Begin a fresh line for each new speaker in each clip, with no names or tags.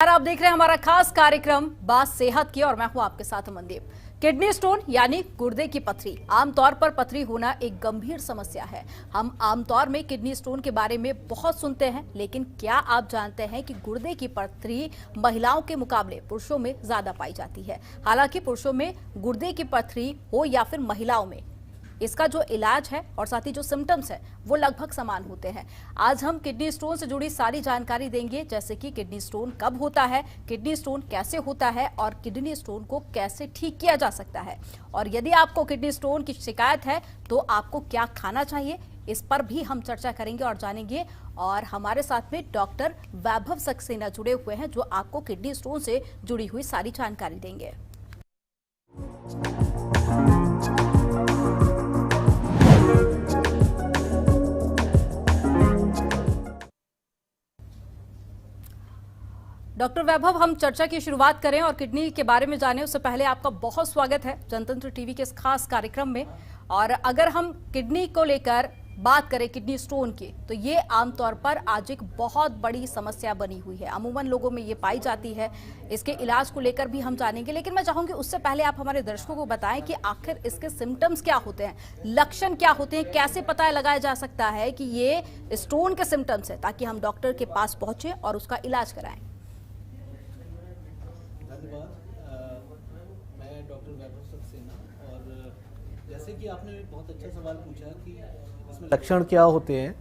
आप देख रहे हैं हमारा खास कार्यक्रम बात सेहत की और मैं हूं आपके साथ अमनदीप। किडनी स्टोन यानी गुर्दे की पथरी। आमतौर पर पथरी होना एक गंभीर समस्या है। हम आमतौर में किडनी स्टोन के बारे में बहुत सुनते हैं, लेकिन क्या आप जानते हैं कि गुर्दे की पथरी महिलाओं के मुकाबले पुरुषों में ज्यादा पाई जाती है। हालांकि पुरुषों में गुर्दे की पथरी हो या फिर महिलाओं में, इसका जो इलाज है और साथ ही जो सिम्टम्स है वो लगभग समान होते हैं। आज हम किडनी स्टोन से जुड़ी सारी जानकारी देंगे, जैसे कि किडनी स्टोन कब होता है, किडनी स्टोन कैसे होता है और किडनी स्टोन को कैसे ठीक किया जा सकता है। और यदि आपको किडनी स्टोन की शिकायत है तो आपको क्या खाना चाहिए, इस पर भी हम चर्चा करेंगे और जानेंगे। और हमारे साथ में डॉक्टर वैभव सक्सेना जुड़े हुए हैं, जो आपको किडनी स्टोन से जुड़ी हुई सारी जानकारी देंगे। डॉक्टर वैभव, हम चर्चा की शुरुआत करें और किडनी के बारे में जानें उससे पहले आपका बहुत स्वागत है जनतंत्र टीवी के इस खास कार्यक्रम में। और अगर हम किडनी को लेकर बात करें, किडनी स्टोन की, तो ये आमतौर पर आज एक बहुत बड़ी समस्या बनी हुई है। अमूमन लोगों में ये पाई जाती है। इसके इलाज को लेकर भी हम जानेंगे, लेकिन मैं चाहूंगी उससे पहले आप हमारे दर्शकों को बताएं कि आखिर इसके सिम्टम्स क्या होते हैं, लक्षण क्या होते हैं, कैसे पता लगाया जा सकता है कि ये स्टोन के सिम्टम्स है, ताकि हम डॉक्टर के पास पहुंचे और उसका इलाज कराएं।
मैं डॉक्टर वैभव सक्सेना, और जैसे कि आपने बहुत अच्छा सवाल पूछा कि इसमें लक्षण क्या होते हैं,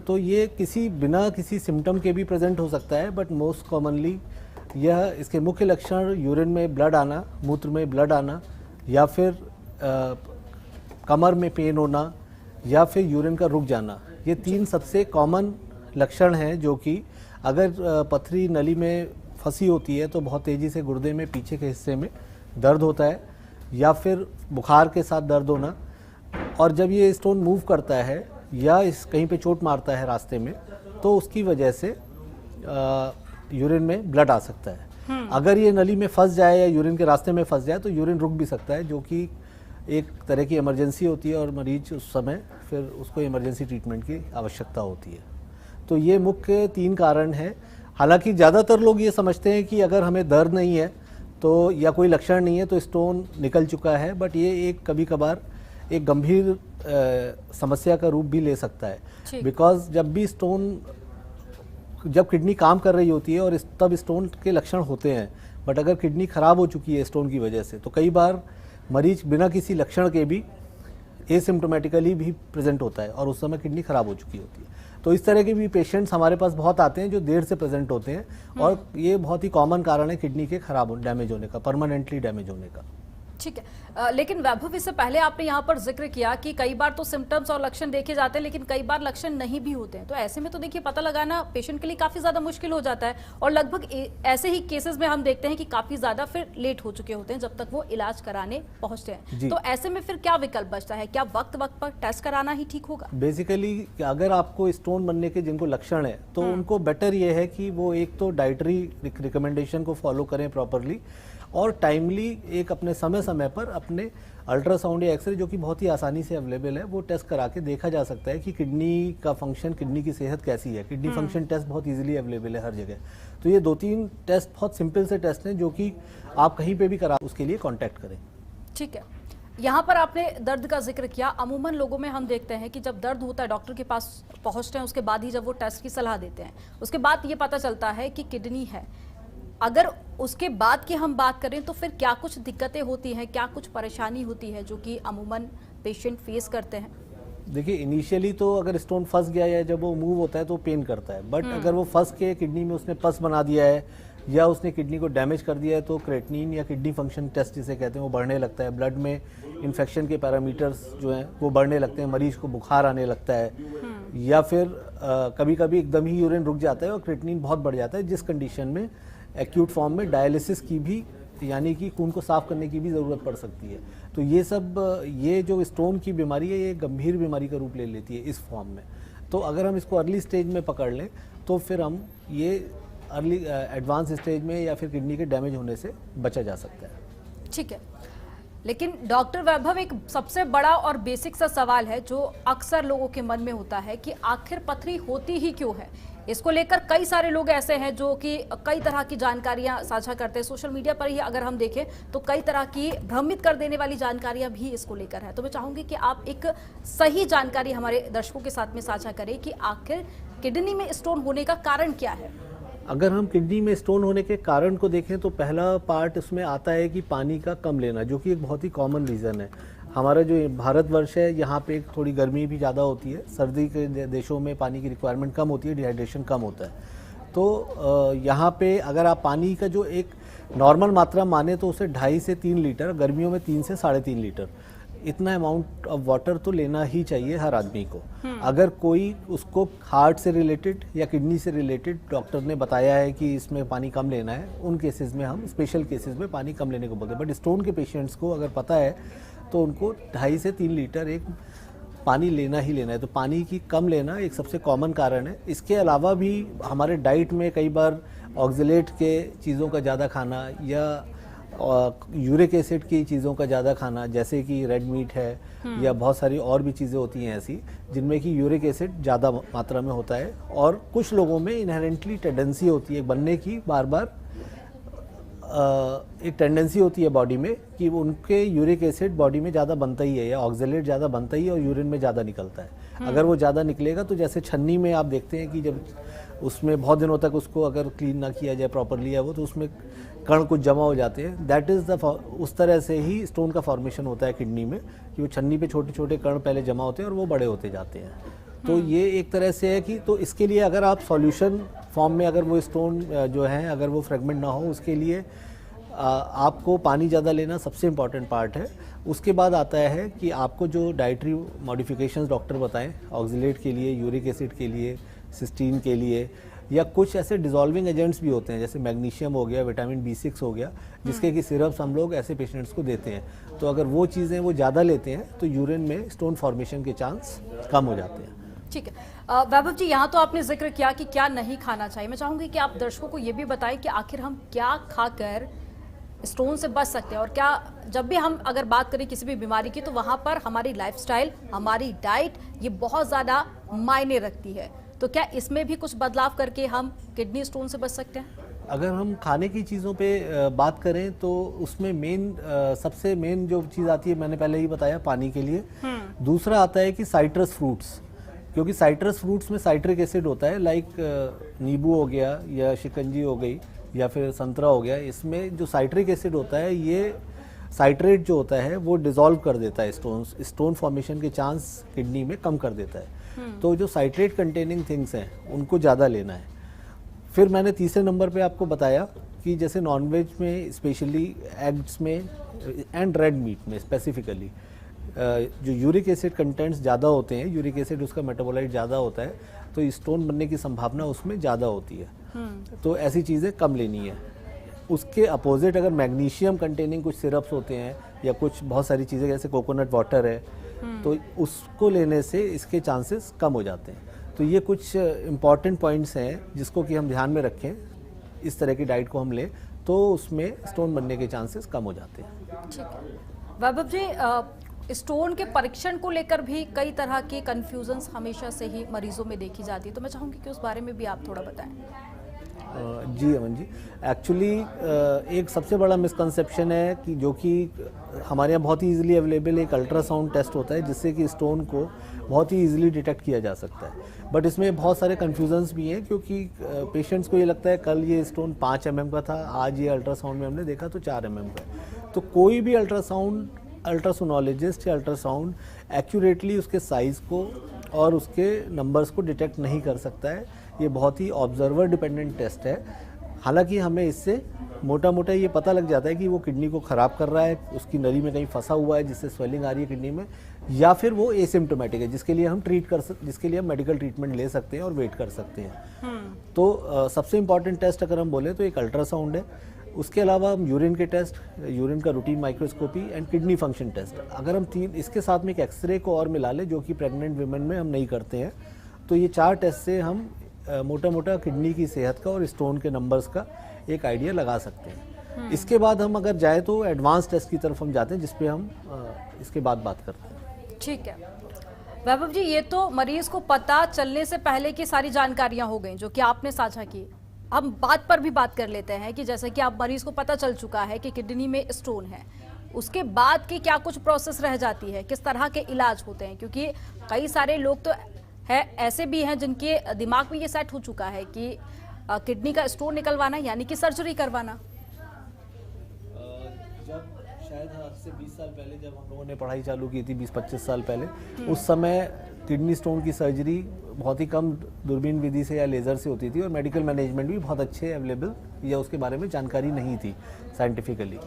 तो ये बिना किसी सिम्टम के भी प्रेजेंट हो सकता है, बट मोस्ट कॉमनली इसके मुख्य लक्षण यूरिन में ब्लड आना, मूत्र में ब्लड आना, या फिर कमर में पेन होना, या फिर यूरिन का रुक जाना। ये तीन सबसे कॉमन लक्षण हैं, जो कि अगर पथरी नली में फंसी होती है तो बहुत तेज़ी से गुर्दे में पीछे के हिस्से में दर्द होता है, या फिर बुखार के साथ दर्द होना। और जब ये स्टोन मूव करता है या कहीं पे चोट मारता है रास्ते में, तो उसकी वजह से यूरिन में ब्लड आ सकता है। अगर ये नली में फंस जाए या यूरिन के रास्ते में फंस जाए तो यूरिन रुक भी सकता है, जो कि एक तरह की इमरजेंसी होती है और मरीज उस समय फिर उसको इमरजेंसी ट्रीटमेंट की आवश्यकता होती है। तो ये मुख्य तीन कारण हैं। हालांकि ज़्यादातर लोग ये समझते हैं कि अगर हमें दर्द नहीं है तो या कोई लक्षण नहीं है तो स्टोन निकल चुका है, बट ये कभी कभार एक गंभीर समस्या का रूप भी ले सकता है। बिकॉज जब किडनी काम कर रही होती है और तब स्टोन के लक्षण होते हैं, बट अगर किडनी खराब हो चुकी है स्टोन की वजह से, तो कई बार मरीज बिना किसी लक्षण के भी एसिम्प्टोमेटिकली भी प्रेजेंट होता है और उस समय किडनी खराब हो चुकी होती है। तो इस तरह के भी पेशेंट्स हमारे पास बहुत आते हैं जो देर से प्रेजेंट होते हैं, और ये बहुत ही कॉमन कारण है किडनी के खराब डैमेज होने का, परमानेंटली डैमेज होने का।
ठीक है, लेकिन वैभव, इससे पहले आपने यहाँ पर जिक्र किया कि कई बार तो सिम्टम्स और लक्षण देखे जाते हैं, लेकिन कई बार लक्षण नहीं भी होते हैं। तो ऐसे में तो देखिए पता लगाना पेशेंट के लिए काफी ज्यादा मुश्किल हो जाता है, और लगभग ऐसे ही केसेस में हम देखते हैं कि काफी ज्यादा फिर लेट हो चुके होते हैं जब तक वो इलाज कराने पहुंचते हैं। तो ऐसे में फिर क्या विकल्प बचता है? क्या वक्त वक्त पर टेस्ट कराना ही ठीक होगा?
बेसिकली अगर आपको स्टोन बनने के जिनको लक्षण है, तो उनको बेटर ये है कि वो एक तो डाइटरी रिकमेंडेशन को फॉलो करें प्रॉपरली, और टाइमली एक अपने समय समय पर अपने अल्ट्रासाउंड या एक्सरे, जो कि बहुत ही आसानी से अवेलेबल है, वो टेस्ट करा के देखा जा सकता है कि किडनी का फंक्शन, किडनी की सेहत कैसी है। किडनी फंक्शन टेस्ट बहुत इजीली अवेलेबल है हर जगह। तो ये 2-3 टेस्ट बहुत सिंपल से टेस्ट हैं, जो कि आप कहीं पे भी करा, उसके लिए कॉन्टैक्ट करें।
ठीक है, यहाँ पर आपने दर्द का जिक्र किया। अमूमन लोगों में हम देखते हैं कि जब दर्द होता है डॉक्टर के पास पहुँचते हैं, उसके बाद ही जब वो टेस्ट की सलाह देते हैं, उसके बाद ये पता चलता है कि किडनी है। अगर उसके बाद की हम बात करें तो फिर क्या कुछ दिक्कतें होती हैं, क्या कुछ परेशानी होती है जो कि अमूमन पेशेंट फेस करते हैं?
देखिए, इनिशियली तो अगर स्टोन फंस गया या जब वो मूव होता है तो पेन करता है, बट अगर वो फंस के किडनी में उसने पस बना दिया है या उसने किडनी को डैमेज कर दिया है, तो क्रेटिनिन या किडनी फंक्शन टेस्ट जिसे कहते हैं वो बढ़ने लगता है। ब्लड में इन्फेक्शन के पैरामीटर्स जो हैं वो बढ़ने लगते हैं, मरीज को बुखार आने लगता है, या फिर कभी कभी एकदम ही यूरिन रुक जाता है और क्रेटिनिन बहुत बढ़ जाता है, जिस कंडीशन में एक्यूट फॉर्म में डायलिसिस की भी, यानी कि खून को साफ करने की भी ज़रूरत पड़ सकती है। तो ये जो स्टोन की बीमारी है, ये गंभीर बीमारी का रूप ले लेती है इस फॉर्म में। तो अगर हम इसको अर्ली स्टेज में पकड़ लें तो फिर हम ये अर्ली एडवांस स्टेज में या फिर किडनी के डैमेज होने से बचा जा सकता है।
ठीक है, लेकिन डॉक्टर वैभव, एक सबसे बड़ा और बेसिक सा सवाल है जो अक्सर लोगों के मन में होता है कि आखिर पथरी होती ही क्यों है? इसको लेकर कई सारे लोग ऐसे हैं जो कि कई तरह की जानकारियां साझा करते हैं सोशल मीडिया पर ही। अगर हम देखें तो कई तरह की भ्रमित कर देने वाली जानकारियां भी इसको लेकर है। तो मैं चाहूंगी कि आप एक सही जानकारी हमारे दर्शकों के साथ में साझा करें कि आखिर किडनी में स्टोन होने का कारण क्या है।
अगर हम किडनी में स्टोन होने के कारण को देखें तो पहला पार्ट उसमें आता है कि पानी का कम लेना, जो कि एक बहुत ही कॉमन रीज़न है। हमारा जो भारतवर्ष है यहाँ पे थोड़ी गर्मी भी ज़्यादा होती है, सर्दी के देशों में पानी की रिक्वायरमेंट कम होती है, डिहाइड्रेशन कम होता है। तो यहाँ पे अगर आप पानी का जो एक नॉर्मल मात्रा माने तो उसे 2.5 से 3 लीटर, गर्मियों में 3 से 3.5 लीटर, इतना अमाउंट ऑफ वाटर तो लेना ही चाहिए हर आदमी को। अगर कोई उसको हार्ट से रिलेटेड या किडनी से रिलेटेड डॉक्टर ने बताया है कि इसमें पानी कम लेना है, उन केसेस में हम स्पेशल केसेस में पानी कम लेने को बोलते हैं। बट स्टोन के पेशेंट्स को अगर पता है तो उनको 2.5 से 3 लीटर एक पानी लेना ही लेना है। तो पानी की कम लेना एक सबसे कॉमन कारण है। इसके अलावा भी हमारे डाइट में कई बार ऑक्जेलेट के चीज़ों का ज़्यादा खाना या यूरिक एसिड की चीज़ों का ज़्यादा खाना, जैसे कि रेड मीट है या बहुत सारी और भी चीज़ें होती हैं ऐसी जिनमें कि यूरिक एसिड ज़्यादा मात्रा में होता है। और कुछ लोगों में इनहेरेंटली टेंडेंसी होती है बनने की, बार बार एक टेंडेंसी होती है बॉडी में कि उनके यूरिक एसिड बॉडी में ज़्यादा बनता ही है या ऑक्जेलेट ज़्यादा बनता ही है और यूरिन में ज़्यादा निकलता है। अगर वो ज़्यादा निकलेगा तो जैसे छन्नी में आप देखते हैं कि जब उसमें बहुत दिनों तक उसको अगर क्लीन ना किया जाए प्रॉपरली है वो, तो उसमें कण कुछ जमा हो जाते हैं। दैट इज़ द उस तरह से ही स्टोन का फॉर्मेशन होता है किडनी में कि वो छन्नी पे छोटे छोटे कण पहले जमा होते हैं और वो बड़े होते जाते हैं। तो ये एक तरह से है कि तो इसके लिए अगर आप सॉल्यूशन फॉर्म में अगर वो स्टोन जो है अगर वो फ्रेगमेंट ना हो, उसके लिए आपको पानी ज़्यादा लेना सबसे इम्पॉर्टेंट पार्ट है। उसके बाद आता है कि आपको जो डाइटरी मॉडिफिकेशंस डॉक्टर बताएं ऑक्जेलेट के लिए, यूरिक एसिड के लिए, सिस्टीन के लिए, या कुछ ऐसे डिसॉल्विंग एजेंट्स भी होते हैं जैसे मैग्नीशियम हो गया, विटामिन B6 हो गया, जिसके कि सिरप्स हम लोग ऐसे पेशेंट्स को देते हैं। तो अगर वो चीज़ें वो ज़्यादा लेते हैं तो यूरिन में स्टोन फॉर्मेशन के चांस कम हो जाते हैं।
ठीक है वैभव जी, यहाँ तो आपने जिक्र किया कि क्या नहीं खाना चाहिए। मैं चाहूंगी कि आप दर्शकों को ये भी बताएं कि आखिर हम क्या खाकर स्टोन से बच सकते हैं, और क्या जब भी हम अगर बात करें किसी भी बीमारी की तो वहाँ पर हमारी लाइफस्टाइल, हमारी डाइट ये बहुत ज़्यादा मायने रखती है। तो क्या इसमें भी कुछ बदलाव करके हम किडनी स्टोन से बच सकते हैं?
अगर हम खाने की चीज़ों पे बात करें तो उसमें सबसे मेन जो चीज़ आती है, मैंने पहले ही बताया, पानी के लिए। दूसरा आता है कि साइट्रस फ्रूट्स, क्योंकि साइट्रस फ्रूट्स में साइट्रिक एसिड होता है, लाइक नींबू हो गया या शिकंजी हो गई या फिर संतरा हो गया। इसमें जो साइट्रिक एसिड होता है, ये साइट्रेट जो होता है वो डिसॉल्व कर देता है स्टोन फॉर्मेशन के चांस किडनी में कम कर देता है। तो जो साइट्रेट कंटेनिंग थिंग्स हैं उनको ज़्यादा लेना है। फिर मैंने तीसरे नंबर पे आपको बताया कि जैसे नॉनवेज में, स्पेशली एग्स में एंड रेड मीट में स्पेसिफिकली, जो यूरिक एसिड कंटेंट्स ज़्यादा होते हैं, यूरिक एसिड उसका मेटाबोलाइट ज़्यादा होता है, तो स्टोन बनने की संभावना उसमें ज़्यादा होती है। तो ऐसी चीज़ें कम लेनी है। उसके अपोजिट अगर मैग्नीशियम कंटेनिंग कुछ सिरप्स होते हैं या कुछ बहुत सारी चीज़ें जैसे कोकोनट वाटर है, तो उसको लेने से इसके चांसेस कम हो जाते हैं। तो ये कुछ इम्पॉर्टेंट पॉइंट्स हैं जिसको कि हम ध्यान में रखें, इस तरह की डाइट को हम लें तो उसमें स्टोन बनने के चांसेस कम हो जाते हैं।
ठीक है वैभव जी, स्टोन के परीक्षण को लेकर भी कई तरह की कंफ्यूजन्स हमेशा से ही मरीजों में देखी जाती है, तो मैं चाहूँगी कि उस बारे में भी आप थोड़ा बताएं।
जी अमन जी, एक्चुअली एक सबसे बड़ा मिसकंसेप्शन है कि जो कि हमारे यहाँ बहुत ही इजीली अवेलेबल एक अल्ट्रासाउंड टेस्ट होता है जिससे कि स्टोन को बहुत ही इजीली डिटेक्ट किया जा सकता है। बट इसमें बहुत सारे कन्फ्यूजन्स भी हैं, क्योंकि पेशेंट्स को ये लगता है कल ये स्टोन 5 mm का था, आज ये अल्ट्रासाउंड में हमने देखा तो 4 mm का है। तो कोई भी अल्ट्रासोनोलॉजिस्ट या अल्ट्रासाउंड एक्यूरेटली उसके साइज़ को और उसके नंबर्स को डिटेक्ट नहीं कर सकता है। ये बहुत ही ऑब्जर्वर डिपेंडेंट टेस्ट है। हालांकि हमें इससे मोटा मोटा ये पता लग जाता है कि वो किडनी को ख़राब कर रहा है, उसकी नली में कहीं फंसा हुआ है जिससे स्वेलिंग आ रही है किडनी में, या फिर वो एसिम्प्टोमेटिक है जिसके लिए हम जिसके लिए हम मेडिकल ट्रीटमेंट ले सकते हैं और वेट कर सकते हैं। तो सबसे इम्पॉर्टेंट टेस्ट अगर हम बोले तो एक अल्ट्रासाउंड है। उसके अलावा हम यूरिन के टेस्ट, यूरिन का routine microscopy and kidney function test, अगर हम इसके साथ में एक एक्सरे को और मिला लें जो कि प्रेग्नेंट वीमेन में हम नहीं करते हैं, तो ये 4 टेस्ट से हम मोटा मोटा किडनी की सेहत का और स्टोन के नंबर्स का एक आइडिया लगा सकते हैं। इसके बाद हम अगर जाए तो एडवांस टेस्ट की तरफ हम जाते हैं जिस पे हम इसके बाद बात करते हैं।
ठीक है वैभव जी, ये तो मरीज को पता चलने से पहले की सारी जानकारियां हो गई जो कि आपने साझा की। हम बात पर भी बात कर लेते हैं कि जैसे कि आप मरीज को पता चल चुका है कि किडनी में स्टोन है, उसके बाद की क्या कुछ प्रोसेस रह जाती है, किस तरह के इलाज होते हैं? क्योंकि कई सारे लोग तो है ऐसे भी हैं जिनके दिमाग में ये सेट हो चुका है कि किडनी का स्टोन निकलवाना यानी कि सर्जरी करवाना।
जब शायद आज से 20 साल पहले जब हम लोगों ने पढ़ाई चालू की थी, 20-25 साल पहले, उस समय किडनी स्टोन की सर्जरी बहुत ही कम दूरबीन विधि से या लेज़र से होती थी और मेडिकल मैनेजमेंट भी बहुत अच्छे अवेलेबल या उसके बारे में जानकारी नहीं थी साइंटिफिकली।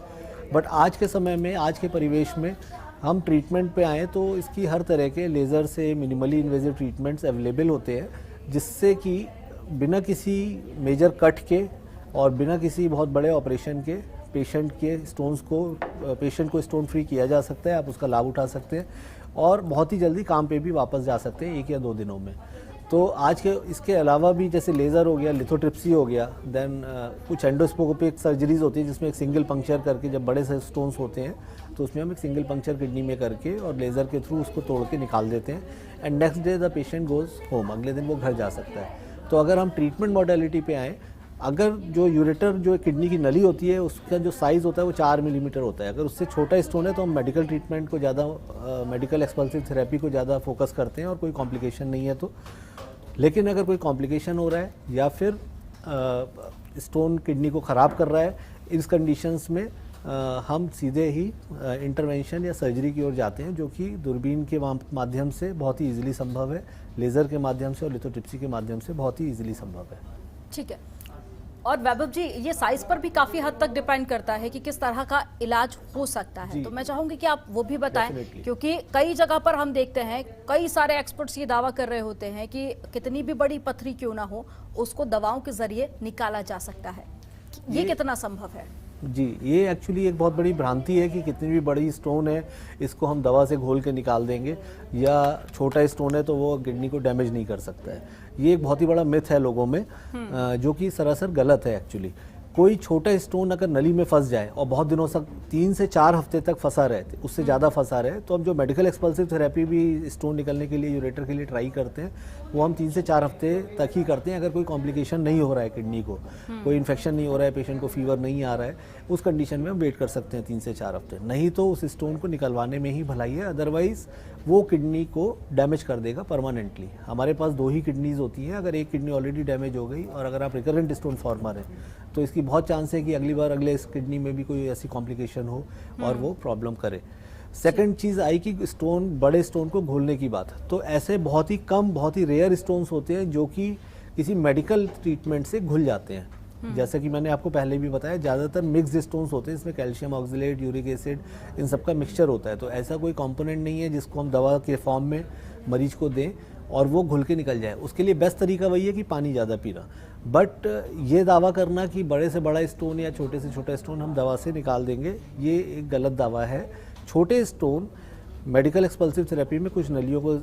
बट आज के समय में, आज के परिवेश में हम ट्रीटमेंट पे आए तो इसकी हर तरह के लेज़र से मिनिमली इन्वेजिव ट्रीटमेंट्स अवेलेबल होते हैं, जिससे कि बिना किसी मेजर कट के और बिना किसी बहुत बड़े ऑपरेशन के पेशेंट को स्टोन फ्री किया जा सकता है। आप उसका लाभ उठा सकते हैं और बहुत ही जल्दी काम पे भी वापस जा सकते हैं 1 या 2 दिनों में। तो आज के इसके अलावा भी जैसे लेज़र हो गया, लिथोट्रिप्सी हो गया, देन कुछ एंडोस्कोपिक सर्जरीज होती है जिसमें एक सिंगल पंक्चर करके, जब बड़े से स्टोन्स होते हैं तो उसमें हम एक सिंगल पंक्चर किडनी में करके और लेज़र के थ्रू उसको तोड़ के निकाल देते हैं and next day the patient goes home, अगले दिन वो घर जा सकता है। तो अगर हम ट्रीटमेंट मॉडलिटी पे आएँ, अगर जो यूरेटर जो किडनी की नली होती है उसका जो साइज़ होता है वो 4 मिलीमीटर होता है। अगर उससे छोटा स्टोन है तो हम मेडिकल ट्रीटमेंट को ज़्यादा, मेडिकल एक्सपल्सिव थेरेपी को ज़्यादा फोकस करते हैं और कोई कॉम्प्लिकेशन नहीं है तो। लेकिन अगर कोई कॉम्प्लिकेशन हो रहा है या फिर स्टोन किडनी को ख़राब कर रहा है, इस कंडीशंस में हम सीधे ही इंटरवेंशन या सर्जरी की ओर जाते हैं, जो कि दूरबीन के माध्यम से बहुत ही इजीली संभव है, लेज़र के माध्यम से और लिथोट्रिप्सी के माध्यम से बहुत ही इजीली संभव है।
ठीक है। और वैभव जी, ये साइज पर भी काफी हद तक डिपेंड करता है कि किस तरह का इलाज हो सकता है, तो मैं चाहूंगी कि आप वो भी बताएं, क्योंकि कई जगह पर हम देखते हैं कई सारे एक्सपर्ट्स ये दावा कर रहे होते हैं कि कितनी भी बड़ी पथरी क्यों ना हो उसको दवाओं के जरिए निकाला जा सकता है। ये कितना संभव है?
जी, ये एक्चुअली एक बहुत बड़ी भ्रांति है कि कितनी भी बड़ी स्टोन है इसको हम दवा से घोल के निकाल देंगे, या छोटा स्टोन है तो वो किडनी को डैमेज नहीं कर सकता है। ये एक बहुत ही बड़ा मिथ है लोगों में, जो कि सरासर गलत है एक्चुअली। कोई छोटा स्टोन अगर नली में फंस जाए और बहुत दिनों तक 3 से 4 हफ्ते तक फंसा रहे, उससे ज़्यादा फंसा रहे, तो हम जो मेडिकल एक्सपल्सिव थेरेपी भी स्टोन निकलने के लिए, यूरेटर के लिए ट्राई करते हैं, वो हम 3 से 4 हफ्ते तक ही करते हैं। अगर कोई कॉम्प्लिकेशन नहीं हो रहा है किडनी को, कोई इन्फेक्शन नहीं हो रहा है, पेशेंट को फीवर नहीं आ रहा है, उस कंडीशन में हम वेट कर सकते हैं 3 से 4 हफ्ते। नहीं तो उस स्टोन को निकलवाने में ही भलाई है, अदरवाइज वो किडनी को डैमेज कर देगा परमानेंटली। हमारे पास 2 ही किडनीज होती हैं, अगर एक किडनी ऑलरेडी डैमेज हो गई और अगर आप रिकरेंट स्टोन फॉर्मर है तो इसकी बहुत चांस है कि अगली बार अगले इस किडनी में भी कोई ऐसी कॉम्प्लिकेशन हो और वो प्रॉब्लम करे। सेकंड चीज़ आई कि स्टोन, बड़े स्टोन को घोलने की बात, तो ऐसे बहुत ही कम, बहुत ही रेयर स्टोन्स होते हैं जो कि किसी मेडिकल ट्रीटमेंट से घुल जाते हैं। जैसा कि मैंने आपको पहले भी बताया, ज़्यादातर मिक्स्ड स्टोन्स होते हैं, इसमें कैल्शियम ऑक्सलेट, यूरिक एसिड, इन सब का मिक्सचर होता है। तो ऐसा कोई कंपोनेंट नहीं है जिसको हम दवा के फॉर्म में मरीज को दें और वो घुल के निकल जाए। उसके लिए बेस्ट तरीका वही है कि पानी ज़्यादा पीना। बट ये दावा करना कि बड़े से बड़ा स्टोन या छोटे से छोटा स्टोन हम दवा से निकाल देंगे, ये एक गलत दावा है। छोटे स्टोन मेडिकल एक्सपल्सिव थेरेपी में कुछ नलियों को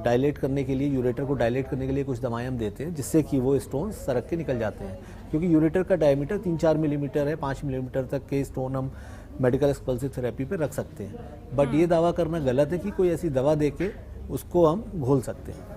डायलेट करने के लिए, यूरेटर को डायलेट करने के लिए कुछ दवाएं हम देते हैं, जिससे कि वो स्टोन सरक के निकल जाते हैं। क्योंकि यूरेटर का डायमीटर 3-4 मिलीमीटर है, 5 मिलीमीटर तक के स्टोन हम मेडिकल एक्सपल्सिव थेरेपी पे रख सकते हैं। बट ये दावा करना गलत है कि कोई ऐसी दवा दे के उसको हम घोल सकते हैं।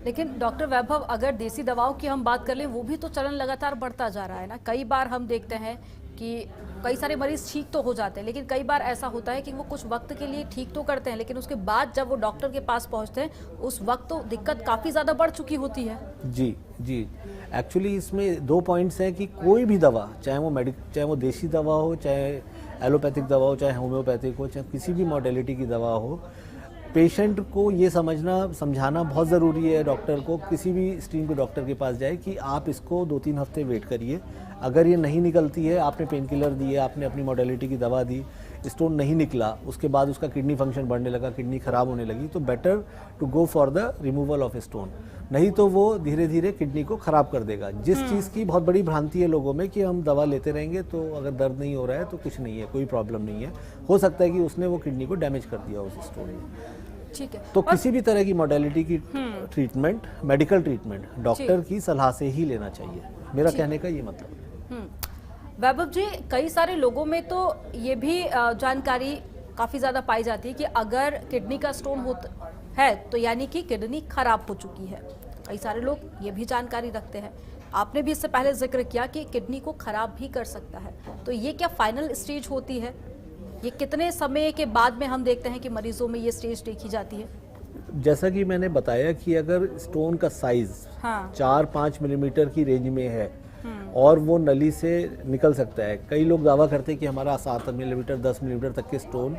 लेकिन डॉक्टर वैभव, अगर देसी दवाओं की हम बात कर लें, वो भी तो चलन लगातार बढ़ता जा रहा है ना। कई बार हम देखते हैं कि कई सारे मरीज ठीक तो हो जाते हैं, लेकिन कई बार ऐसा होता है कि वो कुछ वक्त के लिए ठीक तो करते हैं, लेकिन उसके बाद जब वो डॉक्टर के पास पहुंचते हैं उस वक्त तो दिक्कत काफ़ी ज़्यादा बढ़ चुकी होती है।
जी जी, एक्चुअली इसमें 2 पॉइंट्स हैं कि कोई भी दवा, चाहे वो देसी दवा हो, चाहे एलोपैथिक दवा हो, चाहे होम्योपैथिक हो, चाहे किसी भी मॉडलिटी की दवा हो, पेशेंट को ये समझाना बहुत ज़रूरी है डॉक्टर को। किसी भी स्ट्रीम के डॉक्टर के पास जाए कि आप इसको 2-3 हफ्ते वेट करिए, अगर ये नहीं निकलती है, आपने पेन किलर दिए, आपने अपनी मॉडलिटी की दवा दी, स्टोन नहीं निकला, उसके बाद उसका किडनी फंक्शन बढ़ने लगा, किडनी ख़राब होने लगी, तो better to go for the removal of stone. नहीं तो वो धीरे धीरे किडनी को ख़राब कर देगा। जिस चीज़ की बहुत बड़ी भ्रांति है लोगों में कि हम दवा लेते रहेंगे तो अगर दर्द नहीं हो रहा है तो कुछ नहीं है, कोई प्रॉब्लम नहीं है। हो सकता है कि उसने वो किडनी को डैमेज कर दिया उस स्टोन में।
ठीक है।
तो किसी भी तरह की मॉडलिटी की ट्रीटमेंट, मेडिकल ट्रीटमेंट डॉक्टर की सलाह से ही लेना चाहिए, मेरा कहने का ये मतलब है।
वैभव जी, कई सारे लोगों में तो ये भी जानकारी काफ़ी ज़्यादा पाई जाती है कि अगर किडनी का स्टोन है तो यानी कि किडनी खराब हो चुकी है। कई सारे लोग ये भी जानकारी रखते हैं। आपने भी इससे पहले जिक्र किया कि किडनी को खराब भी कर सकता है, तो ये क्या फाइनल स्टेज होती है? ये कितने समय के बाद में हम देखते हैं कि मरीजों में ये स्टेज देखी जाती है?
जैसा कि मैंने बताया कि अगर स्टोन का साइज
हाँ।
4-5 मिलीमीटर की रेंज में है और वो नली से निकल सकता है, कई लोग दावा करते हैं कि हमारा 7 मिलीमीटर 10 मिलीमीटर तक के स्टोन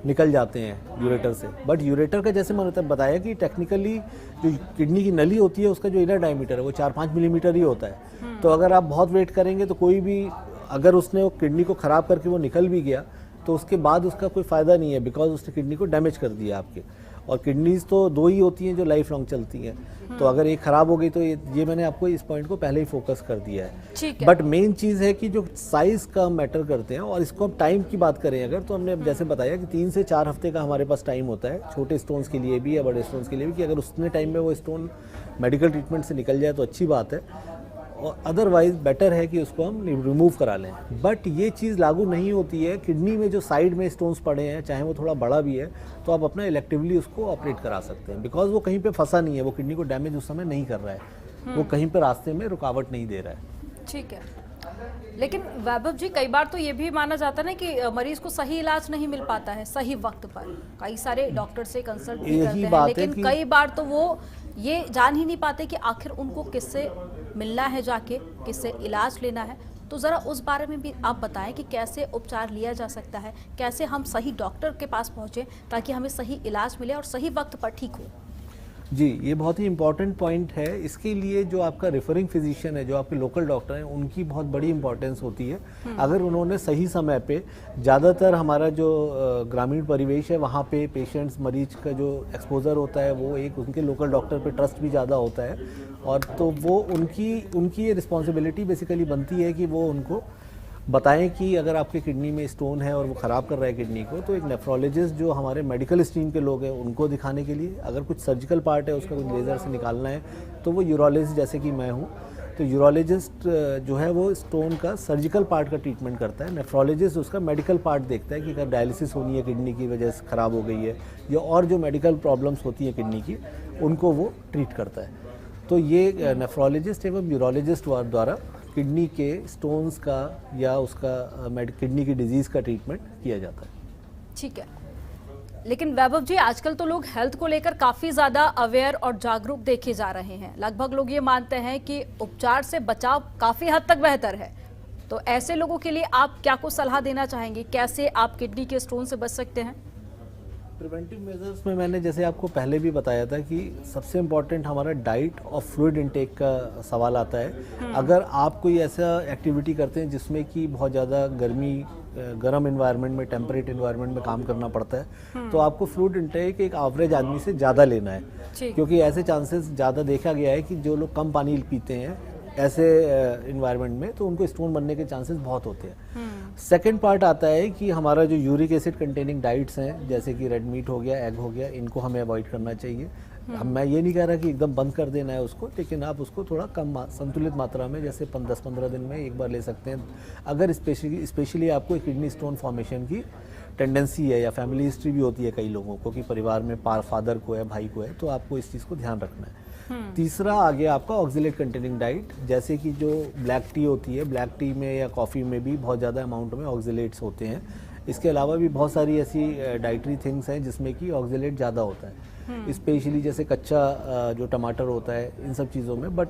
निकल जाते हैं यूरेटर से, बट यूरेटर का जैसे मैंने बताया कि टेक्निकली जो किडनी की नली होती है उसका जो इनर डायमीटर है वो 4-5 मिलीमीटर ही होता है। तो अगर आप बहुत वेट करेंगे तो कोई भी अगर उसने वो किडनी को ख़राब करके वो निकल भी गया तो उसके बाद उसका कोई फ़ायदा नहीं है, बिकॉज उसने किडनी को डैमेज कर दिया आपके। और किडनीज तो 2 ही होती हैं जो लाइफ लॉन्ग चलती हैं, तो अगर एक ख़राब हो गई तो ये मैंने आपको इस पॉइंट को पहले ही फोकस कर दिया है।
ठीक है।
बट मेन चीज़ है कि जो साइज़ का मैटर करते हैं, और इसको हम टाइम की बात करें अगर, तो हमने जैसे बताया कि 3 से 4 हफ्ते का हमारे पास टाइम होता है छोटे स्टोन्स के लिए भी या बड़े स्टोन्स के लिए भी, कि अगर उतने टाइम में वो स्टोन मेडिकल ट्रीटमेंट से निकल जाए तो अच्छी बात है, और अदरवाइज बेटर है कि उसको हम रिमूव करा लें। बट ये चीज़ लागू नहीं होती है किडनी में जो साइड में स्टोन्स पड़े हैं, चाहे वो थोड़ा बड़ा भी है तो आप अपना इलेक्टिवली उसको ऑपरेट करा सकते हैं, बिकॉज वो कहीं पे फंसा नहीं है, वो किडनी को डैमेज उस समय नहीं कर रहा है, वो कहीं पे रास्ते में रुकावट नहीं दे रहा है।
ठीक है, लेकिन वैभव जी कई बार तो ये भी माना जाता है ना कि मरीज को सही इलाज नहीं मिल पाता है सही वक्त पर। कई सारे डॉक्टर से कंसल्ट भी करते हैं, लेकिन कई बार तो वो ये जान ही नहीं पाते कि आखिर उनको किससे मिलना है, जाके किससे इलाज लेना है। तो ज़रा उस बारे में भी आप बताएं कि कैसे उपचार लिया जा सकता है, कैसे हम सही डॉक्टर के पास पहुँचें ताकि हमें सही इलाज मिले और सही वक्त पर ठीक हो।
जी, ये बहुत ही इंपॉर्टेंट पॉइंट है। इसके लिए जो आपका रेफरिंग फिजिशियन है, जो आपके लोकल डॉक्टर हैं, उनकी बहुत बड़ी इंपॉर्टेंस होती है। अगर उन्होंने सही समय पे, ज़्यादातर हमारा जो ग्रामीण परिवेश है वहाँ पे पेशेंट्स मरीज का जो एक्सपोजर होता है वो एक उनके लोकल डॉक्टर पे ट्रस्ट भी ज़्यादा होता है, और तो वो उनकी ये रिस्पॉन्सिबिलिटी बेसिकली बनती है कि वो उनको बताएं कि अगर आपके किडनी में स्टोन है और वो ख़राब कर रहा है किडनी को, तो एक नेफ्रोलॉजिस्ट जो हमारे मेडिकल स्ट्रीम के लोग हैं उनको दिखाने के लिए, अगर कुछ सर्जिकल पार्ट है उसका कुछ लेज़र से निकालना है तो वो यूरोलॉजिस्ट जैसे कि मैं हूँ, तो यूरोलॉजिस्ट जो है वो स्टोन का सर्जिकल पार्ट का ट्रीटमेंट करता है। नेफ्रोलॉजिस्ट उसका मेडिकल पार्ट देखता है कि अगर डायलिसिस होनी है किडनी की वजह से ख़राब हो गई है या और जो मेडिकल प्रॉब्लम्स होती है किडनी की, उनको वो ट्रीट करता है। तो ये नेफ्रोलॉजिस्ट एवं यूरोलॉजिस्ट द्वारा किडनी के स्टोन्स का या उसका किडनी की डिजीज़ का ट्रीटमेंट किया जाता है।
ठीक है, लेकिन वैभव जी आजकल तो लोग हेल्थ को लेकर काफ़ी ज़्यादा अवेयर और जागरूक देखे जा रहे हैं। लगभग लोग ये मानते हैं कि उपचार से बचाव काफ़ी हद तक बेहतर है। तो ऐसे लोगों के लिए आप क्या कुछ सलाह देना चाहेंगे, कैसे आप किडनी के स्टोन से बच सकते हैं?
प्रिवेंटिव मेजर्स में मैंने जैसे आपको पहले भी बताया था कि सबसे इम्पॉर्टेंट हमारा डाइट और फ्लूइड इनटेक का सवाल आता है। अगर आप कोई ऐसा एक्टिविटी करते हैं जिसमें कि बहुत ज़्यादा गर्म इन्वायरमेंट में, टेम्परेट इन्वायरमेंट में काम करना पड़ता है, तो आपको फ्लूइड इनटेक एक एवरेज आदमी से ज़्यादा लेना है, क्योंकि ऐसे चांसेस ज़्यादा देखा गया है कि जो लोग कम पानी पीते हैं ऐसे इन्वायरमेंट में, तो उनको स्टोन बनने के चांसेस बहुत होते हैं। सेकंड पार्ट आता है कि हमारा जो यूरिक एसिड कंटेनिंग डाइट्स हैं, जैसे कि रेड मीट हो गया, एग हो गया, इनको हमें अवॉइड करना चाहिए। अब मैं ये नहीं कह रहा कि एकदम बंद कर देना है उसको, लेकिन आप उसको थोड़ा कम संतुलित मात्रा में, जैसे 10-15 दिन में एक बार ले सकते हैं। अगर स्पेशली आपको किडनी स्टोन फॉर्मेशन की टेंडेंसी है या फैमिली हिस्ट्री भी होती है कई लोगों को कि परिवार में फादर को है, भाई को है, तो आपको इस चीज़ को ध्यान रखना है। तीसरा आ गया आपका ऑक्सिलेट कंटेनिंग डाइट, जैसे कि जो ब्लैक टी होती है, ब्लैक टी में या कॉफ़ी में भी बहुत ज़्यादा अमाउंट में ऑक्सिलेट्स होते हैं। इसके अलावा भी बहुत सारी ऐसी डाइटरी थिंग्स हैं जिसमें कि ऑक्सिलेट ज़्यादा होता है, स्पेशली जैसे कच्चा जो टमाटर होता है, इन सब चीज़ों में। बट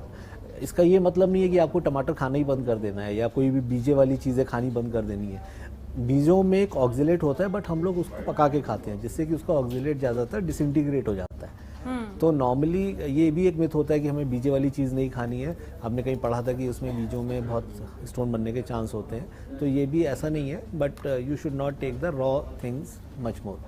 इसका ये मतलब नहीं है कि आपको टमाटर खाना ही बंद कर देना है या कोई भी बीजे वाली चीज़ें खानी बंद कर देनी है। बीजों में एक ऑक्सिलेट होता है, बट हम लोग उसको पका के खाते हैं, जिससे कि उसका ऑक्सिलेट ज़्यादातर डिसइंटीग्रेट हो जाता है। तो नॉर्मली ये भी एक मिथ होता है कि हमें बीजे वाली चीज़ नहीं खानी है। हमने कहीं पढ़ा था कि उसमें बीजों में बहुत स्टोन बनने के चांस होते हैं, तो ये भी ऐसा नहीं है, but you should not take the raw things much more.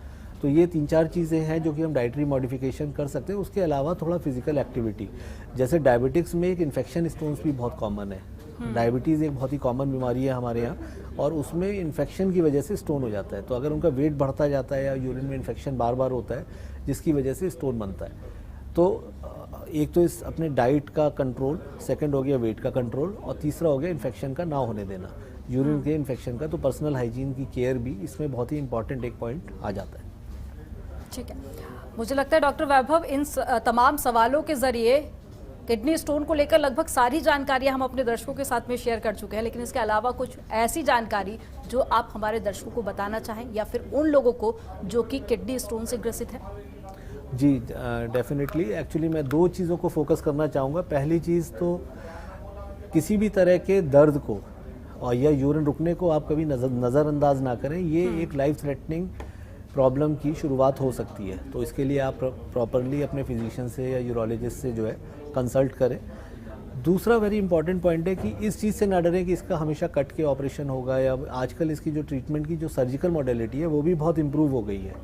तो ये 3-4 चीज़ें हैं जो कि हम डाइटरी मॉडिफिकेशन कर सकते हैं। उसके अलावा थोड़ा फिजिकल एक्टिविटी, जैसे डायबिटिक्स में एक इन्फेक्शन स्टोन्स भी बहुत कॉमन है। डायबिटीज़ एक बहुत ही कॉमन बीमारी है हमारे यहाँ, और उसमें इन्फेक्शन की वजह से स्टोन हो जाता है। तो अगर उनका वेट बढ़ता जाता है या यूरिन में इन्फेक्शन बार बार होता है, जिसकी वजह से स्टोन बनता है, तो एक तो इस अपने डाइट का कंट्रोल, सेकंड हो गया वेट का कंट्रोल, और तीसरा हो गया इन्फेक्शन का ना होने देना, यूरिन के इन्फेक्शन का। तो पर्सनल हाइजीन की केयर भी इसमें बहुत ही इंपॉर्टेंट एक पॉइंट आ जाता है।
ठीक है, मुझे लगता है डॉक्टर वैभव इन तमाम सवालों के जरिए किडनी स्टोन को लेकर लगभग सारी जानकारियां हम अपने दर्शकों के साथ में शेयर कर चुके हैं, लेकिन इसके अलावा कुछ ऐसी जानकारी जो आप हमारे दर्शकों को बताना चाहें या फिर उन लोगों को जो कि किडनी स्टोन से ग्रसित है।
जी डेफिनेटली, एक्चुअली मैं दो चीज़ों को फोकस करना चाहूँगा। पहली चीज़ तो किसी भी तरह के दर्द को और या यूरिन रुकने को आप कभी नज़रअंदाज ना करें। ये एक लाइफ थ्रेटनिंग प्रॉब्लम की शुरुआत हो सकती है, तो इसके लिए आप प्रॉपरली अपने फिजिशियन से या यूरोलॉजिस्ट से जो है कंसल्ट करें। दूसरा वेरी इंपॉर्टेंट पॉइंट है कि इस चीज़ से ना डरें कि इसका हमेशा कट के ऑपरेशन होगा, या आजकल इसकी जो ट्रीटमेंट की जो सर्जिकल मॉडलिटी है वो भी बहुत इम्प्रूव हो गई है।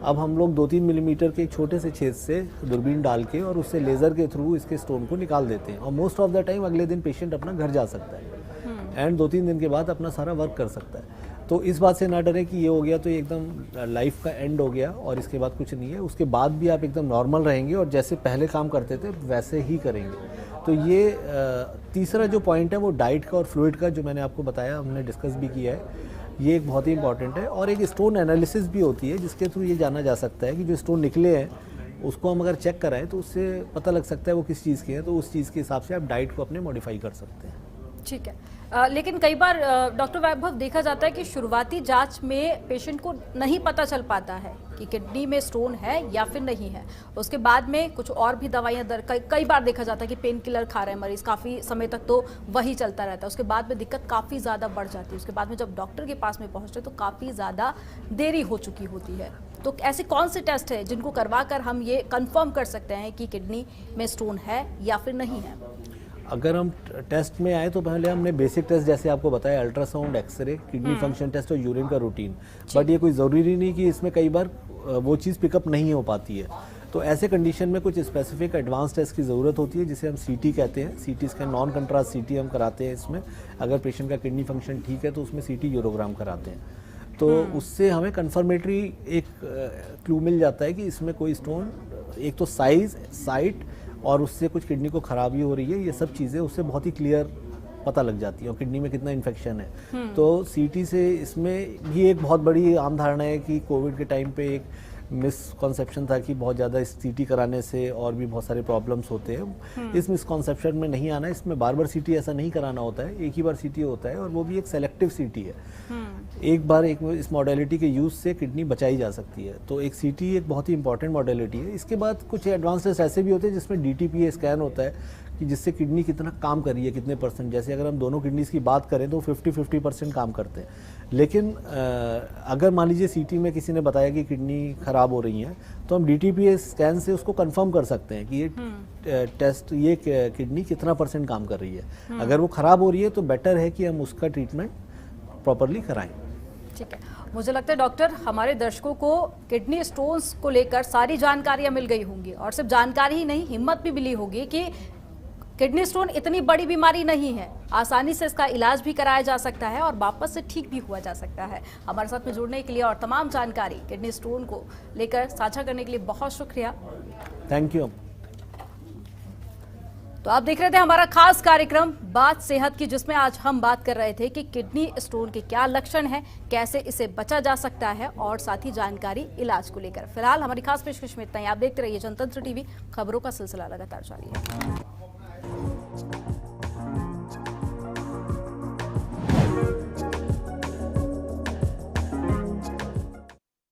अब हम लोग 2-3 मिलीमीटर के एक छोटे से छेद से दूरबीन डाल के और उससे लेज़र के थ्रू इसके स्टोन को निकाल देते हैं, और मोस्ट ऑफ द टाइम अगले दिन पेशेंट अपना घर जा सकता है एंड 2-3 दिन के बाद अपना सारा वर्क कर सकता है। तो इस बात से ना डरें कि ये हो गया तो ये एकदम लाइफ का एंड हो गया और इसके बाद कुछ नहीं है। उसके बाद भी आप एकदम नॉर्मल रहेंगे और जैसे पहले काम करते थे वैसे ही करेंगे। तो ये तीसरा जो पॉइंट है वो डाइट का और फ्लूइड का, जो मैंने आपको बताया, हमने डिस्कस भी किया है, ये एक बहुत ही इंपॉर्टेंट है। और एक स्टोन एनालिसिस भी होती है जिसके थ्रू ये जाना जा सकता है कि जो स्टोन निकले हैं उसको हम अगर चेक कराएं तो उससे पता लग सकता है वो किस चीज़ के हैं, तो उस चीज़ के हिसाब से आप डाइट को अपने मॉडिफाई कर सकते हैं।
ठीक है, लेकिन कई बार डॉक्टर वैभव देखा जाता है कि शुरुआती जांच में पेशेंट को नहीं पता चल पाता है कि किडनी में स्टोन है या फिर नहीं है। उसके बाद में कुछ और भी दवाइयां कई बार देखा जाता है कि पेन किलर खा रहे हैं मरीज, काफ़ी समय तक तो वही चलता रहता है। उसके बाद में दिक्कत काफ़ी ज़्यादा बढ़ जाती है। उसके बाद में जब डॉक्टर के पास में पहुँचते तो काफ़ी ज़्यादा देरी हो चुकी होती है। तो ऐसे कौन से टेस्ट है जिनको करवा कर हम ये कंफर्म कर सकते हैं कि किडनी में स्टोन है या फिर नहीं है?
अगर हम टेस्ट में आए तो पहले हमने बेसिक टेस्ट जैसे आपको बताया, ultrasound, x-ray, kidney function test और यूरिन का रूटीन। बट ये कोई ज़रूरी नहीं कि इसमें कई बार वो चीज़ पिकअप नहीं हो पाती है। तो ऐसे कंडीशन में कुछ स्पेसिफिक एडवांस टेस्ट की ज़रूरत होती है जिसे हम सीटी कहते हैं। सीटी स्कैन, नॉन कंट्रास्ट सीटी हम कराते हैं इसमें। अगर पेशेंट का किडनी फंक्शन ठीक है तो उसमें सीटी यूरोग्राम कराते हैं। तो उससे हमें कंफर्मेटरी एक क्लू मिल जाता है कि इसमें कोई स्टोन, एक तो साइज, साइट और उससे कुछ किडनी को खराबी हो रही है, ये सब चीज़ें उससे बहुत ही क्लियर पता लग जाती है, और किडनी में कितना इन्फेक्शन है। तो सीटी से इसमें ये एक बहुत बड़ी आम धारणा है कि कोविड के टाइम पे एक मिसकॉन्सेप्शन था कि बहुत ज़्यादा सीटी कराने से और भी बहुत सारे प्रॉब्लम्स होते हैं। इस मिसकॉन्सेप्शन में नहीं आना, इसमें बार बार सीटी ऐसा नहीं कराना होता है, एक ही बार सीटी होता है और वो भी एक सेलेक्टिव सीटी है। एक बार इस मॉडलिटी के यूज़ से किडनी बचाई जा सकती है। तो एक सीटी एक बहुत ही इंपॉर्टेंट मॉडलिटी है। इसके बाद कुछ एडवांस टेस्ट ऐसे भी होते हैं जिसमें DTPA स्कैन होता है कि जिससे किडनी कितना काम कर रही है, कितने परसेंट। जैसे अगर हम दोनों किडनीज की बात करें तो 50-50% काम करते हैं। लेकिन अगर मान लीजिए सीटी में किसी ने बताया कि किडनी खराब हो रही है तो हम DTPA स्कैन से उसको कंफर्म कर सकते हैं कि ये टेस्ट, ये किडनी कितना % काम कर रही है। अगर वो खराब हो रही है तो बेटर है कि हम उसका ट्रीटमेंट प्रॉपरली कराएं।
ठीक है, मुझे लगता है डॉक्टर हमारे दर्शकों को किडनी स्टोन्स को लेकर सारी जानकारियां मिल गई होंगी, और सिर्फ जानकारी ही नहीं, हिम्मत भी मिली होगी कि किडनी स्टोन इतनी बड़ी बीमारी नहीं है, आसानी से इसका इलाज भी कराया जा सकता है और वापस से ठीक भी हुआ जा सकता है। हमारे साथ में जुड़ने के लिए और तमाम जानकारी किडनी स्टोन को लेकर साझा करने के लिए बहुत शुक्रिया।
Thank you.
तो आप देख रहे थे हमारा खास कार्यक्रम बात सेहत की, जिसमें आज हम बात कर रहे थे कि किडनी स्टोन के क्या लक्षण हैं, कैसे इसे बचा जा सकता है, और साथ ही जानकारी इलाज को लेकर। फिलहाल हमारी खास पेशकश में इतना ही। आप देखते रहिए जनतंत्र टीवी, खबरों का सिलसिला लगातार जारी है।